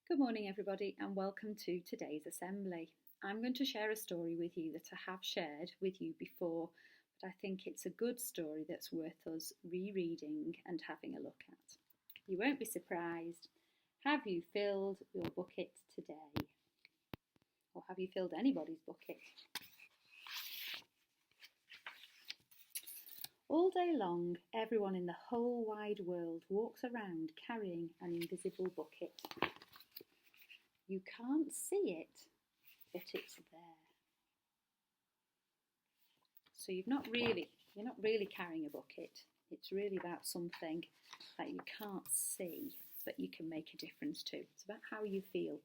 Good morning, everybody, and welcome to today's assembly. I'm going to share a story with you that I have shared with you before, but I think it's a good story that's worth us rereading and having a look at. You won't be surprised. Have you filled your bucket today? Or have you filled anybody's bucket? All day long, everyone in the whole wide world walks around carrying an invisible bucket. You can't see it, but it's there. So you're not really carrying a bucket. It's really about something that you can't see, but you can make a difference to. It's about how you feel.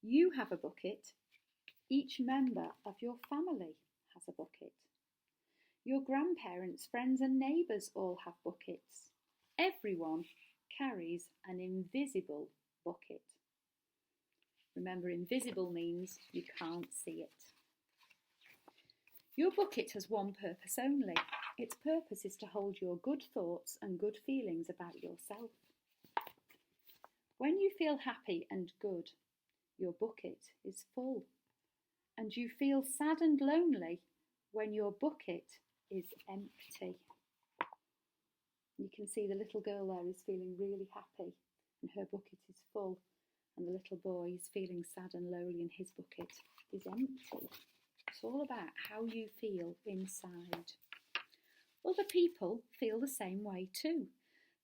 You have a bucket. Each member of your family has a bucket. Your grandparents, friends and neighbours all have buckets. Everyone carries an invisible bucket. Remember, invisible means you can't see it. Your bucket has one purpose only. Its purpose is to hold your good thoughts and good feelings about yourself. When you feel happy and good, your bucket is full. And you feel sad and lonely when your bucket is empty. You can see the little girl there is feeling really happy and her bucket is full. And the little boy is feeling sad and lonely and his bucket is empty. It's all about how you feel inside. Other people feel the same way too.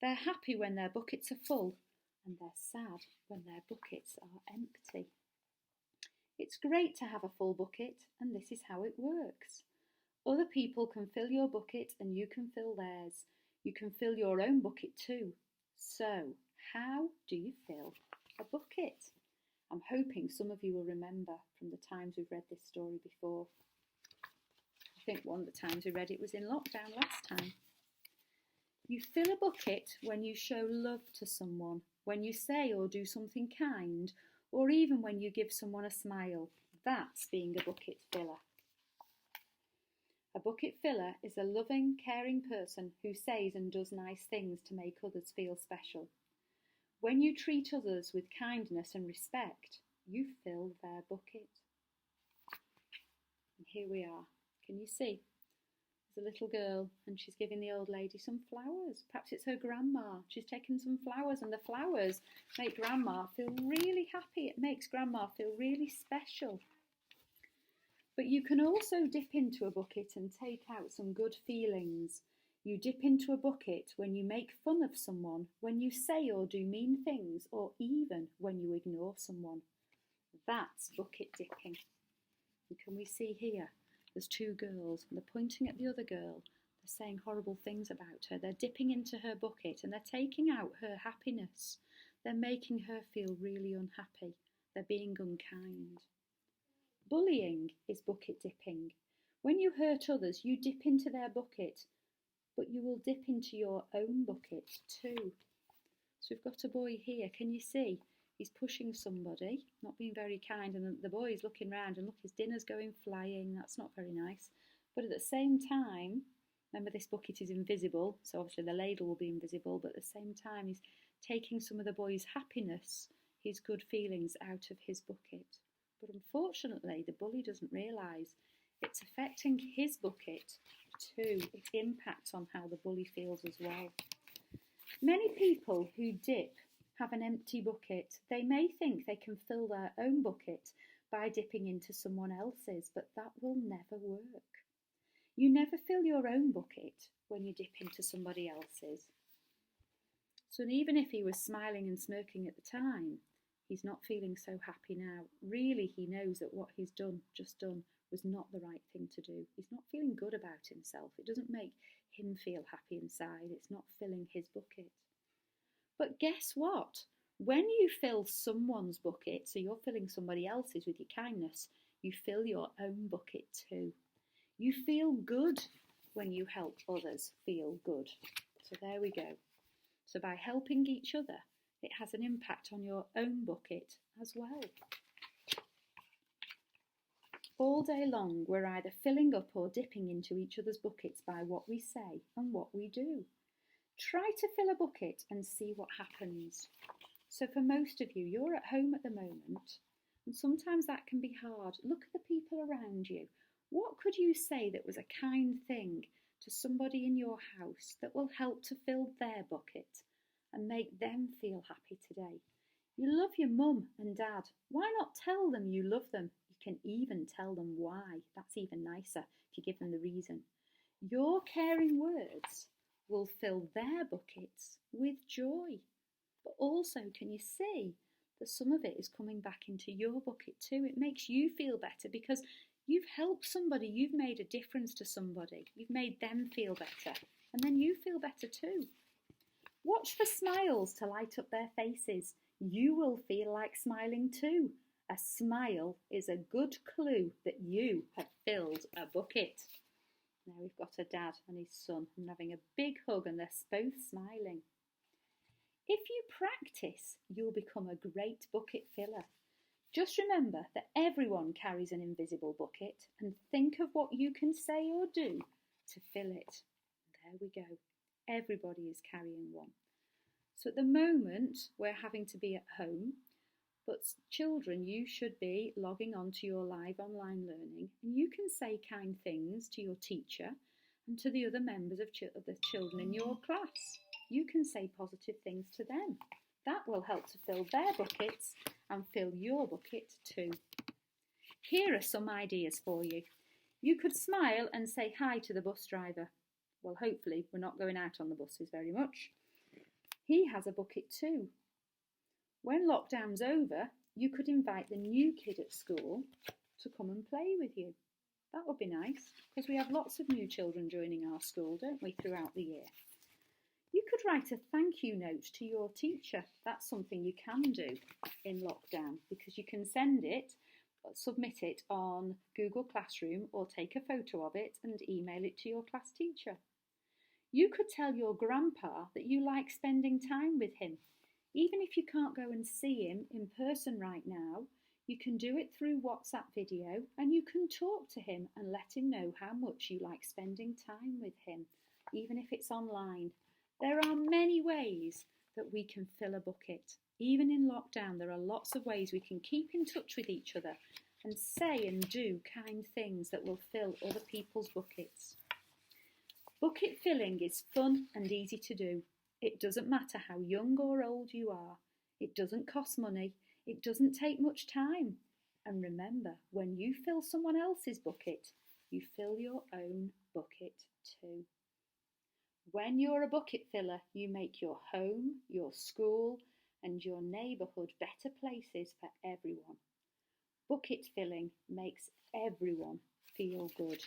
They're happy when their buckets are full and they're sad when their buckets are empty. It's great to have a full bucket, and this is how it works. Other people can fill your bucket and you can fill theirs. You can fill your own bucket too. So, how do you fill a bucket? I'm hoping some of you will remember from the times we've read this story before. I think one of the times we read it was in lockdown last time. You fill a bucket when you show love to someone, when you say or do something kind, or even when you give someone a smile. That's being a bucket filler. A bucket filler is a loving, caring person who says and does nice things to make others feel special. When you treat others with kindness and respect, you fill their bucket. And here we are. Can you see? There's a little girl and she's giving the old lady some flowers. Perhaps it's her grandma. She's taken some flowers and the flowers make grandma feel really happy. It makes grandma feel really special. But you can also dip into a bucket and take out some good feelings. You dip into a bucket when you make fun of someone, when you say or do mean things, or even when you ignore someone. That's bucket dipping. And can we see here? There's two girls, and they're pointing at the other girl. They're saying horrible things about her. They're dipping into her bucket and they're taking out her happiness. They're making her feel really unhappy. They're being unkind. Bullying is bucket dipping. When you hurt others, you dip into their bucket, but you will dip into your own bucket too. So we've got a boy here, can you see? He's pushing somebody, not being very kind, and the boy is looking round and look, his dinner's going flying. That's not very nice. But at the same time, remember this bucket is invisible, so obviously the ladle will be invisible, but at the same time he's taking some of the boy's happiness, his good feelings out of his bucket. But unfortunately, the bully doesn't realise it's affecting his bucket too. It impacts on how the bully feels as well. Many people who dip have an empty bucket. They may think they can fill their own bucket by dipping into someone else's, but that will never work. You never fill your own bucket when you dip into somebody else's. So even if he was smiling and smirking at the time, he's not feeling so happy now. Really, he knows that what he's just done, was not the right thing to do. He's not feeling good about himself. It doesn't make him feel happy inside. It's not filling his bucket. But guess what? When you fill someone's bucket, so you're filling somebody else's with your kindness, you fill your own bucket too. You feel good when you help others feel good. So there we go. So by helping each other, it has an impact on your own bucket as well. All day long, we're either filling up or dipping into each other's buckets by what we say and what we do. Try to fill a bucket and see what happens. So for most of you, you're at home at the moment, and sometimes that can be hard. Look at the people around you. What could you say that was a kind thing to somebody in your house that will help to fill their bucket and make them feel happy today? You love your mum and dad. Why not tell them you love them? You can even tell them why. That's even nicer if you give them the reason. Your caring words will fill their buckets with joy. But also, can you see that some of it is coming back into your bucket too? It makes you feel better because you've helped somebody, you've made a difference to somebody, you've made them feel better, and then you feel better too. Watch for smiles to light up their faces. You will feel like smiling too. A smile is a good clue that you have filled a bucket. Now we've got a dad and his son and having a big hug, and they're both smiling. If you practice, you'll become a great bucket filler. Just remember that everyone carries an invisible bucket, and think of what you can say or do to fill it. There we go. Everybody is carrying one. So at the moment, we're having to be at home, but children, you should be logging on to your live online learning, and you can say kind things to your teacher and to the other members of the children in your class. You can say positive things to them. That will help to fill their buckets and fill your bucket too. Here are some ideas for you. You could smile and say hi to the bus driver. Well, hopefully we're not going out on the buses very much. He has a bucket too. When lockdown's over, you could invite the new kid at school to come and play with you. That would be nice, because we have lots of new children joining our school, don't we, throughout the year. You could write a thank you note to your teacher. That's something you can do in lockdown, because you can send it, submit it on Google Classroom, or take a photo of it and email it to your class teacher. You could tell your grandpa that you like spending time with him. Even if you can't go and see him in person right now, you can do it through WhatsApp video, and you can talk to him and let him know how much you like spending time with him, even if it's online. There are many ways that we can fill a bucket. Even in lockdown, there are lots of ways we can keep in touch with each other and say and do kind things that will fill other people's buckets. Bucket filling is fun and easy to do. It doesn't matter how young or old you are. It doesn't cost money. It doesn't take much time. And remember, when you fill someone else's bucket, you fill your own bucket too. When you're a bucket filler, you make your home, your school, and your neighbourhood better places for everyone. Bucket filling makes everyone feel good.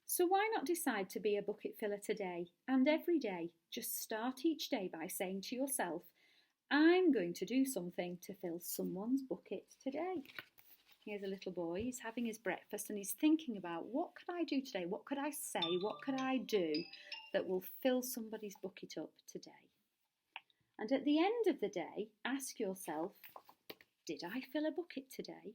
So why not decide to be a bucket filler today and every day? Just start each day by saying to yourself, I'm going to do something to fill someone's bucket today. Here's a little boy, he's having his breakfast and he's thinking about, what could I do today? What could I say? What could I do that will fill somebody's bucket up today? And at the end of the day, ask yourself, did I fill a bucket today?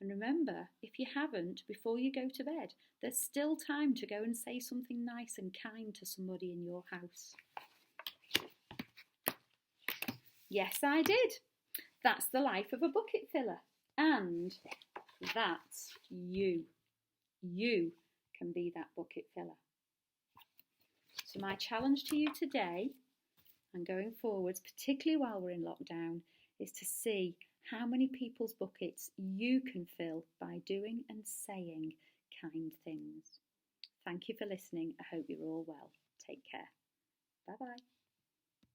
And remember, if you haven't, before you go to bed, there's still time to go and say something nice and kind to somebody in your house. Yes, I did. That's the life of a bucket filler. And that's you. You can be that bucket filler. So my challenge to you today, and going forwards, particularly while we're in lockdown, is to see how many people's buckets you can fill by doing and saying kind things. Thank you for listening. I hope you're all well. Take care. Bye-bye.